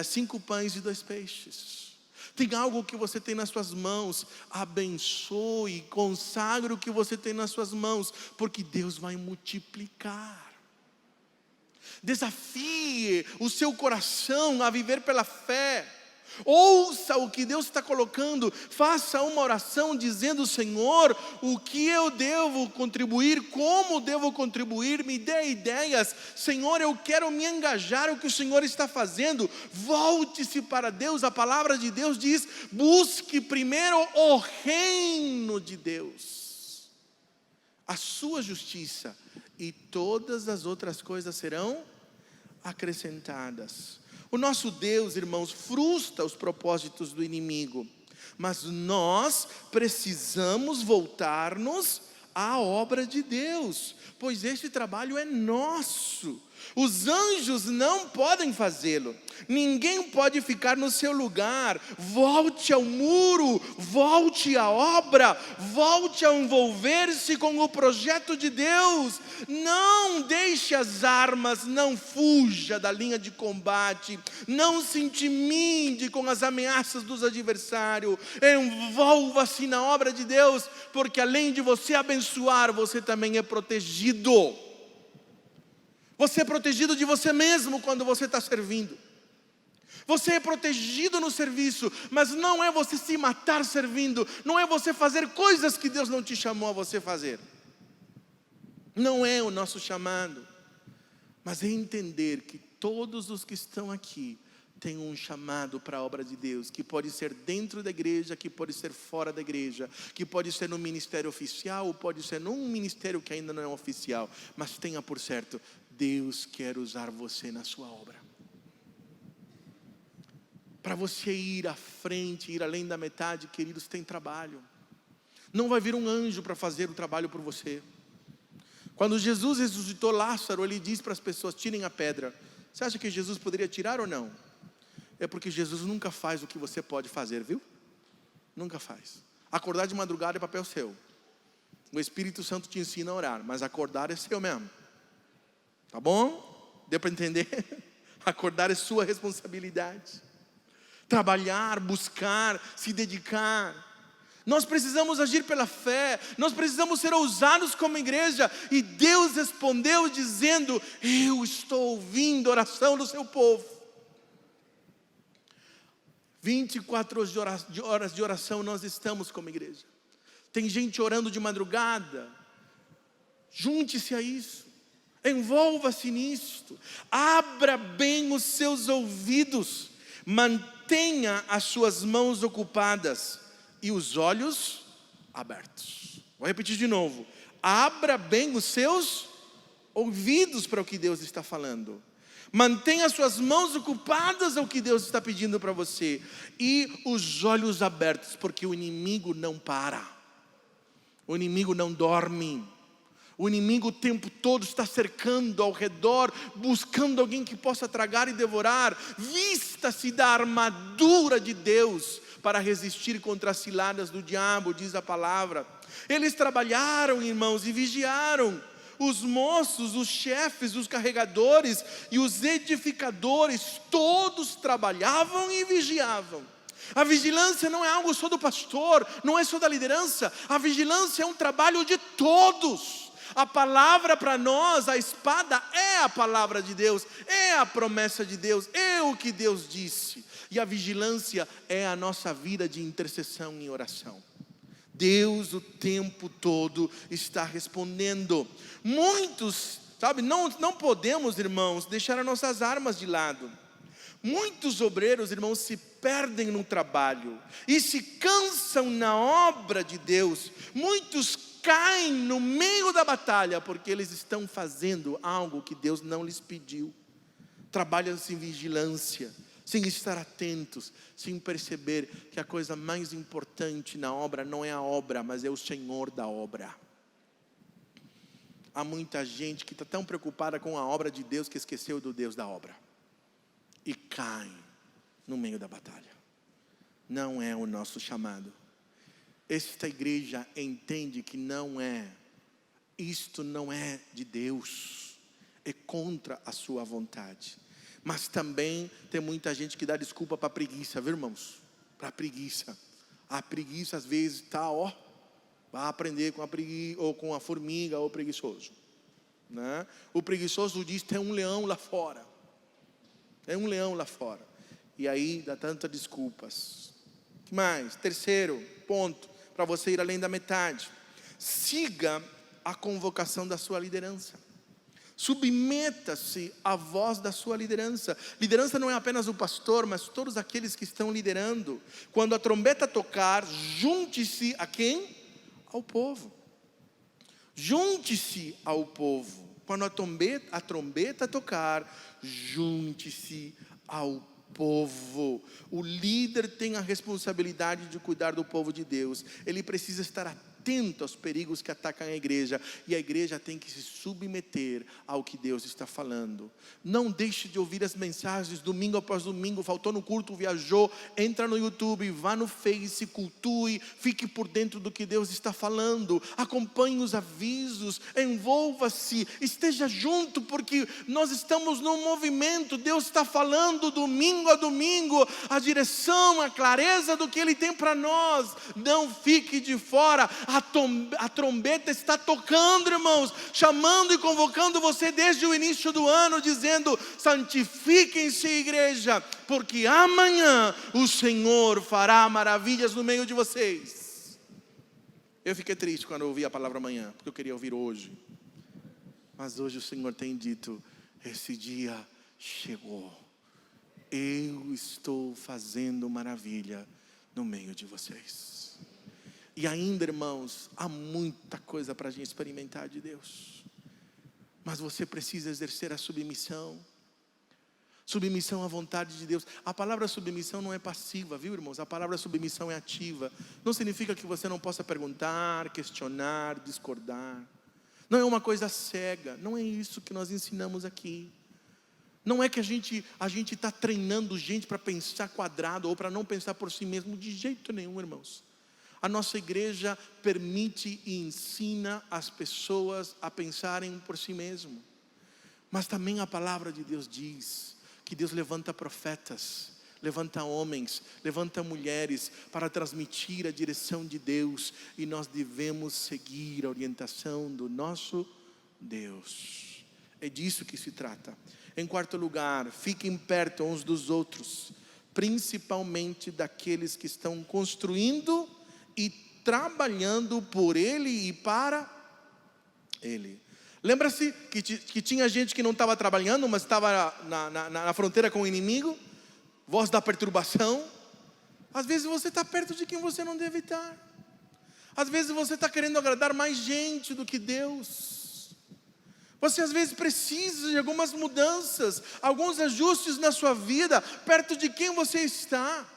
5 pães e 2 peixes. Tem algo que você tem nas suas mãos, abençoe, consagre o que você tem nas suas mãos, porque Deus vai multiplicar. Desafie o seu coração a viver pela fé. Ouça o que Deus está colocando. Faça uma oração dizendo: Senhor, o que eu devo contribuir, como devo contribuir, me dê ideias. Senhor, eu quero me engajar no que o Senhor está fazendo. Volte-se para Deus. A palavra de Deus diz: busque primeiro o reino de Deus, a sua justiça, e todas as outras coisas serão acrescentadas. O nosso Deus, irmãos, frustra os propósitos do inimigo, mas nós precisamos voltar-nos à obra de Deus, pois este trabalho é nosso. Os anjos não podem fazê-lo, ninguém pode ficar no seu lugar. Volte ao muro, volte à obra, volte a envolver-se com o projeto de Deus. Não deixe as armas, não fuja da linha de combate, não se intimide com as ameaças dos adversários. Envolva-se na obra de Deus, porque além de você abençoar, você também é protegido. Você é protegido de você mesmo quando você está servindo. Você é protegido no serviço, mas não é você se matar servindo, não é você fazer coisas que Deus não te chamou a você fazer. Não é o nosso chamado, mas é entender que todos os que estão aqui têm um chamado para a obra de Deus, que pode ser dentro da igreja, que pode ser fora da igreja, que pode ser no ministério oficial, ou pode ser num ministério que ainda não é oficial, mas tenha por certo: Deus quer usar você na sua obra. Para você ir à frente, ir além da metade, queridos, tem trabalho. Não vai vir um anjo para fazer o trabalho por você. Quando Jesus ressuscitou Lázaro, ele disse para as pessoas: tirem a pedra. Você acha que Jesus poderia tirar ou não? É porque Jesus nunca faz o que você pode fazer, viu? Nunca faz. Acordar de madrugada é papel seu. O Espírito Santo te ensina a orar, mas acordar é seu mesmo. Tá bom? Deu para entender? Acordar é sua responsabilidade. Trabalhar, buscar, se dedicar. Nós precisamos agir pela fé. Nós precisamos ser ousados como igreja. E Deus respondeu dizendo: eu estou ouvindo a oração do seu povo. 24 horas de oração nós estamos como igreja. Tem gente orando de madrugada. Junte-se a isso. Envolva-se nisto. Abra bem os seus ouvidos. Mantenha as suas mãos ocupadas e os olhos abertos. Vou repetir de novo. Abra bem os seus ouvidos para o que Deus está falando. Mantenha as suas mãos ocupadas ao que Deus está pedindo para você. E os olhos abertos, porque o inimigo não para. O inimigo não dorme. O inimigo o tempo todo está cercando ao redor, buscando alguém que possa tragar e devorar. Vista-se da armadura de Deus para resistir contra as ciladas do diabo, diz a palavra. Eles trabalharam, irmãos, e vigiaram. Os moços, os chefes, os carregadores e os edificadores, todos trabalhavam e vigiavam. A vigilância não é algo só do pastor, não é só da liderança. A vigilância é um trabalho de todos. A palavra para nós, a espada é a palavra de Deus, é a promessa de Deus, é o que Deus disse. E a vigilância é a nossa vida de intercessão e oração. Deus o tempo todo está respondendo. Muitos, não podemos, irmãos, deixar as nossas armas de lado. Muitos obreiros, irmãos, se perdem no trabalho e se cansam na obra de Deus. Muitos caem no meio da batalha porque eles estão fazendo algo que Deus não lhes pediu. Trabalham sem vigilância, sem estar atentos, sem perceber que a coisa mais importante na obra não é a obra, mas é o Senhor da obra. Há muita gente que está tão preocupada com a obra de Deus que esqueceu do Deus da obra. E cai no meio da batalha. Não é o nosso chamado. Esta igreja entende que isto não é de Deus. É contra a sua vontade. Mas também tem muita gente que dá desculpa para a preguiça, viu, irmãos? Para a preguiça. A preguiça às vezes está, vai aprender com a preguiça, ou com a formiga, ou preguiçoso, né? O preguiçoso diz, tem um leão lá fora. Tem um leão lá fora. E aí dá tantas desculpas. O que mais? Terceiro ponto, para você ir além da metade. Siga a convocação da sua liderança. Submeta-se à voz da sua liderança. Liderança não é apenas o pastor, mas todos aqueles que estão liderando. Quando a trombeta tocar, junte-se a quem? Ao povo. Junte-se ao povo. Quando a trombeta tocar, junte-se ao povo. O líder tem a responsabilidade de cuidar do povo de Deus. Ele precisa estar atento aos perigos que atacam a igreja. E a igreja tem que se submeter ao que Deus está falando. Não deixe de ouvir as mensagens domingo após domingo. Faltou no culto, viajou. Entra no YouTube, vá no Face, cultue. Fique por dentro do que Deus está falando. Acompanhe os avisos. Envolva-se. Esteja junto, porque nós estamos num movimento. Deus está falando domingo a domingo. A direção, a clareza do que Ele tem para nós. Não fique de fora. A trombeta está tocando, irmãos, chamando e convocando você desde o início do ano, dizendo: santifiquem-se, igreja, porque amanhã o Senhor fará maravilhas no meio de vocês. Eu fiquei triste quando eu ouvi a palavra amanhã, porque eu queria ouvir hoje. Mas hoje o Senhor tem dito: esse dia chegou. Eu estou fazendo maravilha no meio de vocês. E ainda, irmãos, há muita coisa para a gente experimentar de Deus. Mas você precisa exercer a submissão. Submissão à vontade de Deus. A palavra submissão não é passiva, viu, irmãos? A palavra submissão é ativa. Não significa que você não possa perguntar, questionar, discordar. Não é uma coisa cega. Não é isso que nós ensinamos aqui. Não é que a gente está treinando gente para pensar quadrado ou para não pensar por si mesmo. De jeito nenhum, irmãos. A nossa igreja permite e ensina as pessoas a pensarem por si mesmo. Mas também a palavra de Deus diz que Deus levanta profetas, levanta homens, levanta mulheres para transmitir a direção de Deus. E nós devemos seguir a orientação do nosso Deus. É disso que se trata. Em quarto lugar, fiquem perto uns dos outros, principalmente daqueles que estão construindo e trabalhando por Ele e para Ele. Lembra-se que tinha gente que não estava trabalhando, mas estava na fronteira com o inimigo? Voz da perturbação. Às vezes você está perto de quem você não deve estar. Às vezes você está querendo agradar mais gente do que Deus. Você às vezes precisa de algumas mudanças, alguns ajustes na sua vida, perto de quem você está.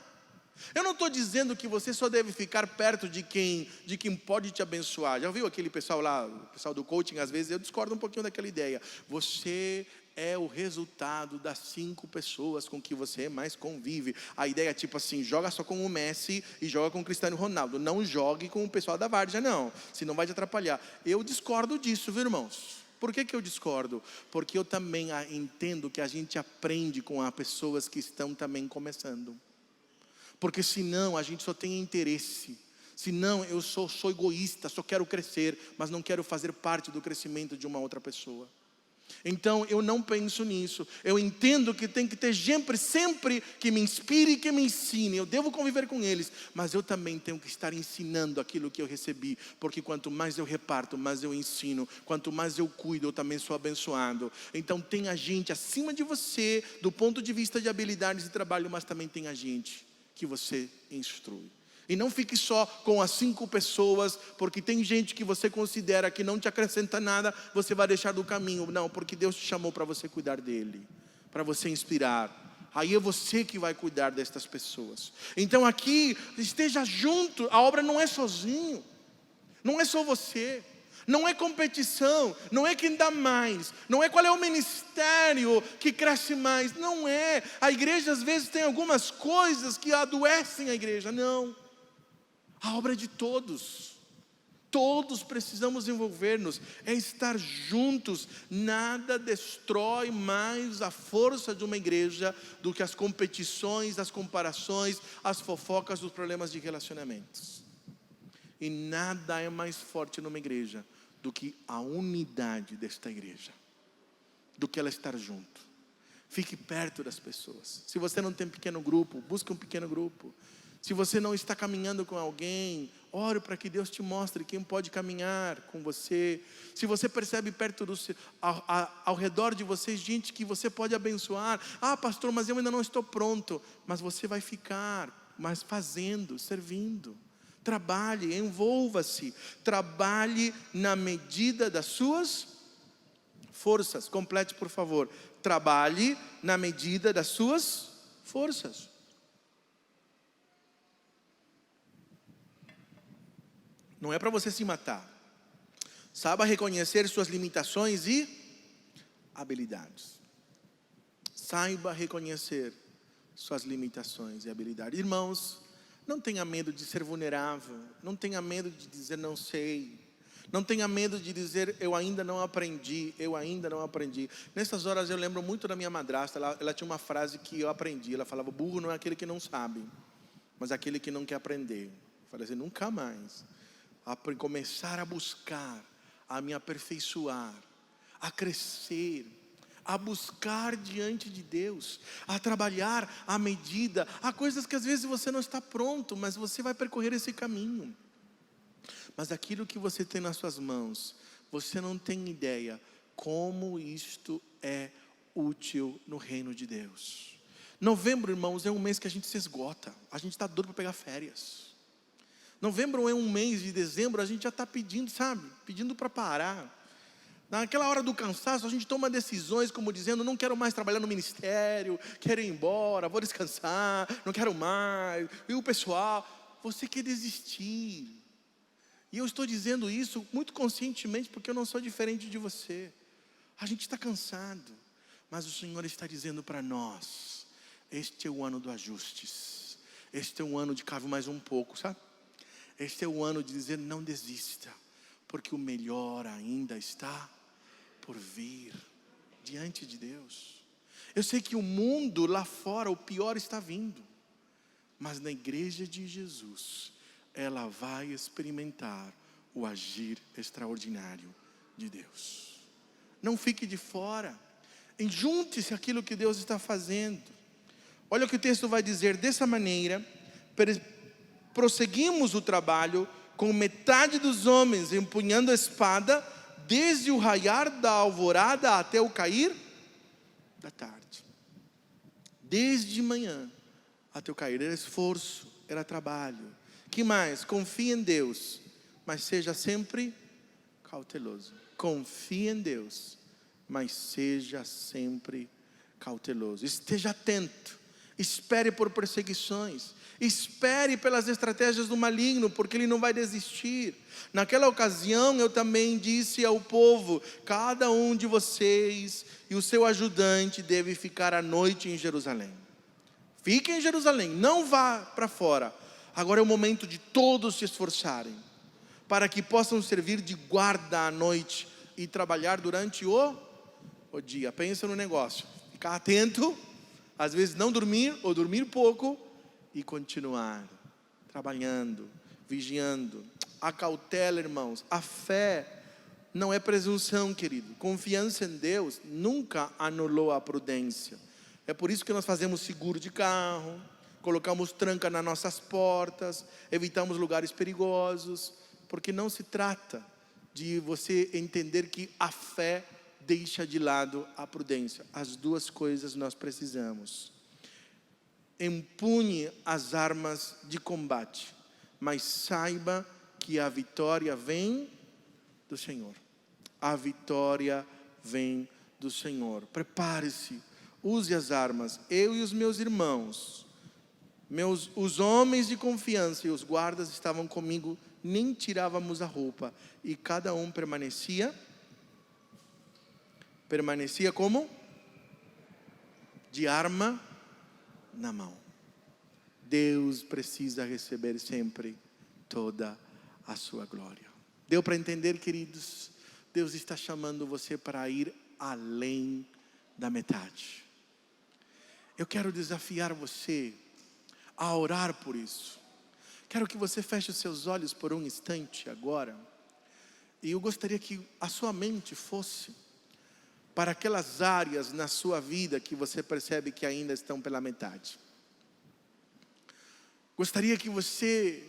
Eu não estou dizendo que você só deve ficar perto de quem pode te abençoar. Já ouviu aquele pessoal lá, o pessoal do coaching? Às vezes eu discordo um pouquinho daquela ideia. Você é o resultado das 5 pessoas com que você mais convive. A ideia é tipo assim, joga só com o Messi e joga com o Cristiano Ronaldo. Não jogue com o pessoal da várzea não, senão vai te atrapalhar. Eu discordo disso, viu, irmãos? Por que eu discordo? Porque eu também entendo que a gente aprende com as pessoas que estão também começando. Porque senão a gente só tem interesse. Senão eu sou egoísta, só quero crescer, mas não quero fazer parte do crescimento de uma outra pessoa. Então eu não penso nisso. Eu entendo que tem que ter sempre que me inspire e que me ensine. Eu devo conviver com eles, mas eu também tenho que estar ensinando aquilo que eu recebi. Porque quanto mais eu reparto, mais eu ensino. Quanto mais eu cuido, eu também sou abençoado. Então tem a gente acima de você, do ponto de vista de habilidades e trabalho, mas também tem a gente que você instrui. E não fique só com as 5 pessoas, porque tem gente que você considera que não te acrescenta nada, você vai deixar do caminho. Não, porque Deus te chamou para você cuidar dele, para você inspirar. Aí é você que vai cuidar destas pessoas. Então aqui, esteja junto. A obra não é sozinho, não é só você. Não é competição, não é quem dá mais, não é qual é o ministério que cresce mais. Não é. A igreja às vezes tem algumas coisas que adoecem a igreja. Não. A obra é de todos. Todos precisamos envolver-nos. É estar juntos. Nada destrói mais a força de uma igreja do que as competições, as comparações, as fofocas dos problemas de relacionamentos. E nada é mais forte numa igreja do que a unidade desta igreja, do que ela estar junto. Fique perto das pessoas. Se você não tem pequeno grupo, busque um pequeno grupo. Se você não está caminhando com alguém, ore para que Deus te mostre quem pode caminhar com você. Se você percebe perto ao redor de você gente que você pode abençoar. Ah, pastor, mas eu ainda não estou pronto. Mas você vai ficar, mas fazendo, servindo. Trabalhe, envolva-se. Trabalhe na medida das suas forças. Complete, por favor. Trabalhe na medida das suas forças. Não é para você se matar. Saiba reconhecer suas limitações e habilidades. Saiba reconhecer suas limitações e habilidades. Irmãos, não tenha medo de ser vulnerável. Não tenha medo de dizer não sei. Não tenha medo de dizer eu ainda não aprendi. Eu ainda não aprendi. Nessas horas eu lembro muito da minha madrasta. Ela tinha uma frase que eu aprendi. Ela falava, burro não é aquele que não sabe, mas aquele que não quer aprender. Eu falei assim, nunca mais. Começar a buscar, a me aperfeiçoar, a crescer, a buscar diante de Deus, a trabalhar à medida. Há coisas que às vezes você não está pronto, mas você vai percorrer esse caminho. Mas aquilo que você tem nas suas mãos, você não tem ideia como isto é útil no reino de Deus. Novembro, irmãos, é um mês que a gente se esgota. A gente está doido para pegar férias. Novembro é um mês, de dezembro a gente já está pedindo, sabe? Pedindo para parar. Naquela hora do cansaço a gente toma decisões como dizendo, não quero mais trabalhar no ministério, quero ir embora, vou descansar, não quero mais. E o pessoal, você quer desistir. E eu estou dizendo isso muito conscientemente porque eu não sou diferente de você. A gente está cansado, mas o Senhor está dizendo para nós, este é o ano do ajustes. Este é o ano de cavar mais um pouco, sabe? Este é o ano de dizer não desista, porque o melhor ainda está por vir diante de Deus. Eu sei que o mundo lá fora, o pior está vindo, mas na igreja de Jesus, ela vai experimentar o agir extraordinário de Deus. Não fique de fora, junte-se àquilo que Deus está fazendo. Olha o que o texto vai dizer, dessa maneira, prosseguimos o trabalho com metade dos homens empunhando a espada, desde o raiar da alvorada até o cair da tarde. Desde manhã até o cair, era esforço, era trabalho. Que mais? Confie em Deus, mas seja sempre cauteloso. Confie em Deus, mas seja sempre cauteloso. Esteja atento. Espere por perseguições. Espere pelas estratégias do maligno, porque ele não vai desistir. Naquela ocasião eu também disse ao povo: cada um de vocês e o seu ajudante deve ficar à noite em Jerusalém. Fique em Jerusalém, não vá para fora. Agora é o momento de todos se esforçarem, para que possam servir de guarda à noite e trabalhar durante o dia. Pensa no negócio, ficar atento, às vezes não dormir ou dormir pouco, e continuar trabalhando, vigiando. A cautela, irmãos, a fé não é presunção, querido. Confiança em Deus nunca anulou a prudência. É por isso que nós fazemos seguro de carro, colocamos tranca nas nossas portas, evitamos lugares perigosos, porque não se trata de você entender que a fé deixa de lado a prudência. As duas coisas nós precisamos. Empunhe as armas de combate, mas saiba que a vitória vem do Senhor. A vitória vem do Senhor. Prepare-se, use as armas. Eu e os meus irmãos, os homens de confiança e os guardas estavam comigo, nem tirávamos a roupa, e cada um permanecia como? De arma na mão. Deus precisa receber sempre toda a sua glória. Deu para entender, queridos? Deus está chamando você para ir além da metade. Eu quero desafiar você a orar por isso. Quero que você feche os seus olhos por um instante agora. E eu gostaria que a sua mente fosse para aquelas áreas na sua vida que você percebe que ainda estão pela metade. Gostaria que você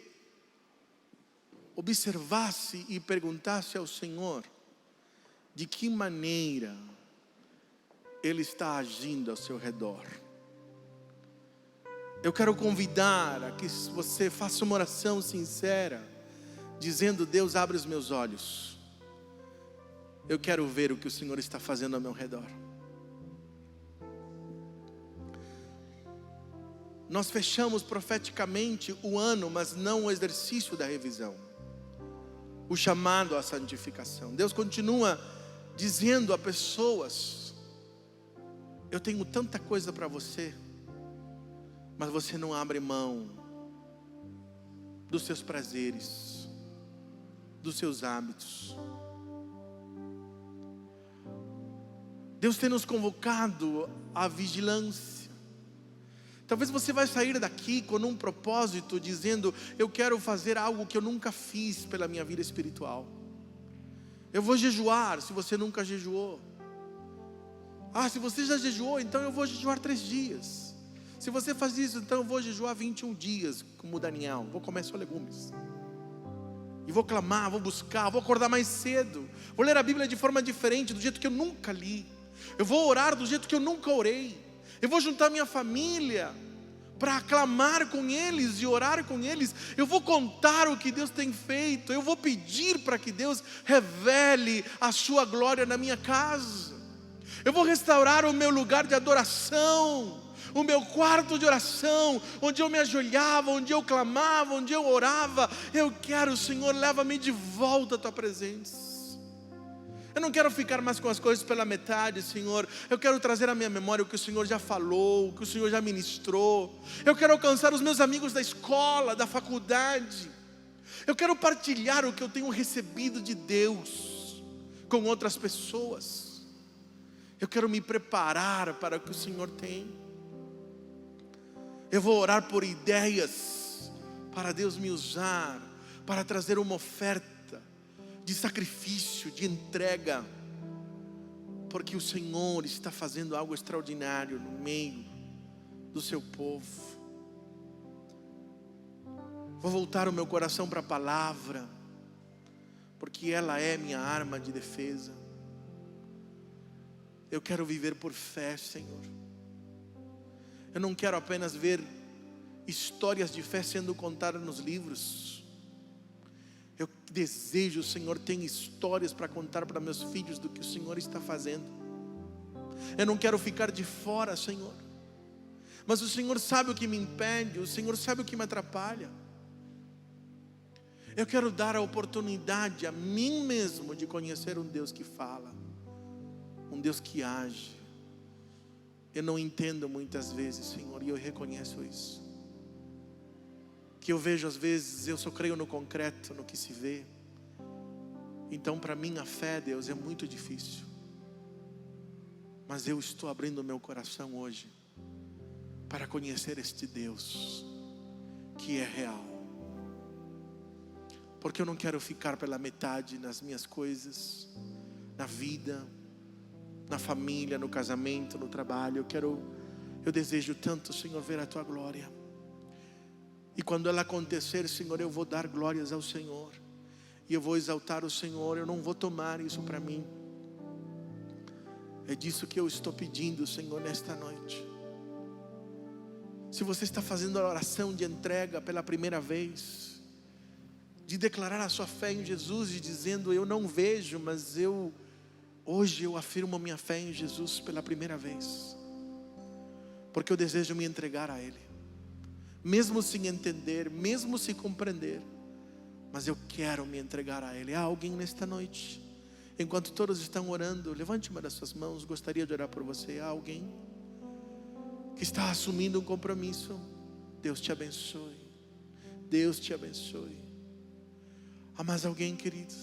observasse e perguntasse ao Senhor de que maneira Ele está agindo ao seu redor. Eu quero convidar a que você faça uma oração sincera, dizendo: Deus, abre os meus olhos. Eu quero ver o que o Senhor está fazendo ao meu redor. Nós fechamos profeticamente o ano, mas não o exercício da revisão, o chamado à santificação. Deus continua dizendo a pessoas: eu tenho tanta coisa para você, mas você não abre mão dos seus prazeres, dos seus hábitos. Deus tem nos convocado à vigilância. Talvez você vai sair daqui com um propósito, dizendo: eu quero fazer algo que eu nunca fiz pela minha vida espiritual. Eu vou jejuar, se você nunca jejuou. Se você já jejuou, então eu vou jejuar 3 dias. Se você faz isso, então eu vou jejuar 21 dias, como Daniel. Vou comer só legumes. E vou clamar, vou buscar, vou acordar mais cedo. Vou ler a Bíblia de forma diferente, do jeito que eu nunca li. Eu vou orar do jeito que eu nunca orei. Eu vou juntar minha família para clamar com eles e orar com eles. Eu vou contar o que Deus tem feito. Eu vou pedir para que Deus revele a sua glória na minha casa. Eu vou restaurar o meu lugar de adoração, o meu quarto de oração, onde eu me ajoelhava, onde eu clamava, onde eu orava. Eu quero, Senhor, leva-me de volta à tua presença. Eu não quero ficar mais com as coisas pela metade, Senhor. Eu quero trazer à minha memória o que o Senhor já falou, o que o Senhor já ministrou. Eu quero alcançar os meus amigos da escola, da faculdade. Eu quero partilhar o que eu tenho recebido de Deus com outras pessoas. Eu quero me preparar para o que o Senhor tem. Eu vou orar por ideias para Deus me usar, para trazer uma oferta de sacrifício, de entrega, porque o Senhor está fazendo algo extraordinário no meio do seu povo. Vou voltar o meu coração para a palavra, porque ela é minha arma de defesa. Eu quero viver por fé, Senhor. Eu não quero apenas ver histórias de fé sendo contadas nos livros. Eu desejo, Senhor, tem histórias para contar para meus filhos do que o Senhor está fazendo. Eu não quero ficar de fora, Senhor, mas o Senhor sabe o que me impede, o Senhor sabe o que me atrapalha. Eu quero dar a oportunidade a mim mesmo de conhecer um Deus que fala, um Deus que age. Eu não entendo muitas vezes, Senhor, e eu reconheço isso. Que eu vejo às vezes, eu só creio no concreto, no que se vê. Então para mim a fé, Deus, é muito difícil. Mas eu estou abrindo meu coração hoje para conhecer este Deus que é real. Porque eu não quero ficar pela metade nas minhas coisas, na vida, na família, no casamento, no trabalho. Eu desejo tanto, Senhor, ver a Tua glória. E quando ela acontecer, Senhor, eu vou dar glórias ao Senhor. E eu vou exaltar o Senhor, eu não vou tomar isso para mim. É disso que eu estou pedindo, Senhor, nesta noite. Se você está fazendo a oração de entrega pela primeira vez, de declarar a sua fé em Jesus e dizendo, eu não vejo, mas hoje eu afirmo a minha fé em Jesus pela primeira vez. Porque eu desejo me entregar a Ele. Mesmo sem entender, mesmo sem compreender, mas eu quero me entregar a Ele. Há alguém nesta noite, enquanto todos estão orando, levante uma das suas mãos, gostaria de orar por você. Há alguém que está assumindo um compromisso? Deus te abençoe. Deus te abençoe. Há mais alguém, queridos,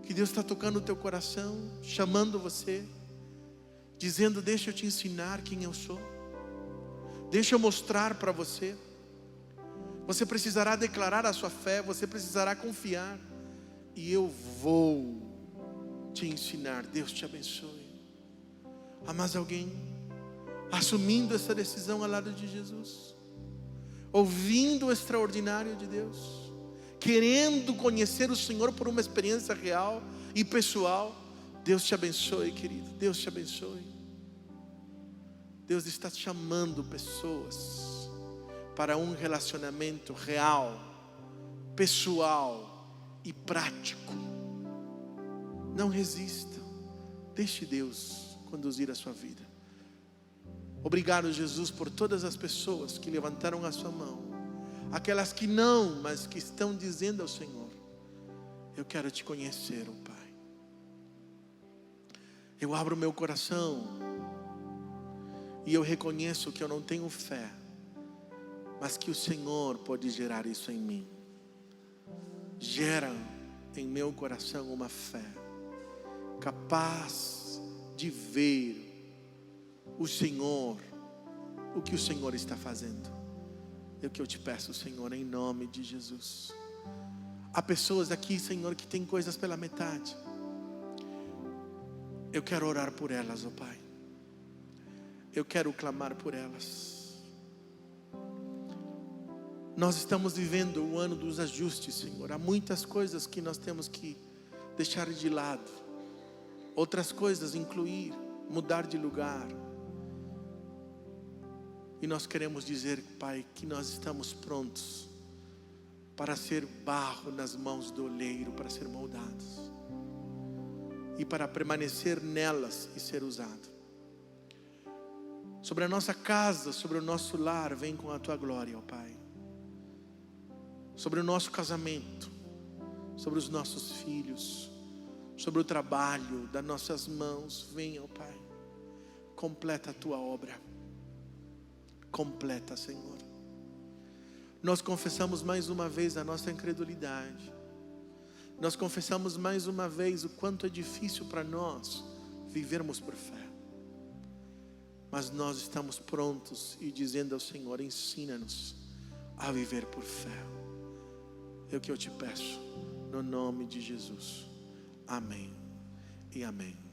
que Deus está tocando o teu coração, chamando você, dizendo, deixa eu te ensinar quem eu sou, deixa eu mostrar para você. Você precisará declarar a sua fé, você precisará confiar, e eu vou te ensinar. Deus te abençoe. Há mais alguém assumindo essa decisão ao lado de Jesus, ouvindo o extraordinário de Deus, querendo conhecer o Senhor por uma experiência real e pessoal? Deus te abençoe, querido. Deus te abençoe. Deus está chamando pessoas para um relacionamento real, pessoal e prático. Não resista. Deixe Deus conduzir a sua vida. Obrigado, Jesus, por todas as pessoas que levantaram a sua mão. Aquelas que não, mas que estão dizendo ao Senhor, eu quero te conhecer, ó Pai. Eu abro meu coração e eu reconheço que eu não tenho fé, mas que o Senhor pode gerar isso em mim. Gera em meu coração uma fé capaz de ver o Senhor, o que o Senhor está fazendo. É o que eu te peço, Senhor, em nome de Jesus. Há pessoas aqui, Senhor, que têm coisas pela metade. Eu quero orar por elas, ó Pai. Eu quero clamar por elas. Nós estamos vivendo o ano dos ajustes, Senhor. Há muitas coisas que nós temos que deixar de lado. Outras coisas incluir, mudar de lugar. E nós queremos dizer, Pai, que nós estamos prontos para ser barro nas mãos do oleiro, para ser moldados e para permanecer nelas e ser usado. Sobre a nossa casa, sobre o nosso lar, vem com a Tua glória, ó Pai. Sobre o nosso casamento, sobre os nossos filhos, sobre o trabalho das nossas mãos, vem, ó Pai. Completa a Tua obra. Completa, Senhor. Nós confessamos mais uma vez a nossa incredulidade. Nós confessamos mais uma vez o quanto é difícil para nós vivermos por fé. Mas nós estamos prontos e dizendo ao Senhor, ensina-nos a viver por fé. É o que eu te peço, no nome de Jesus. Amém e amém.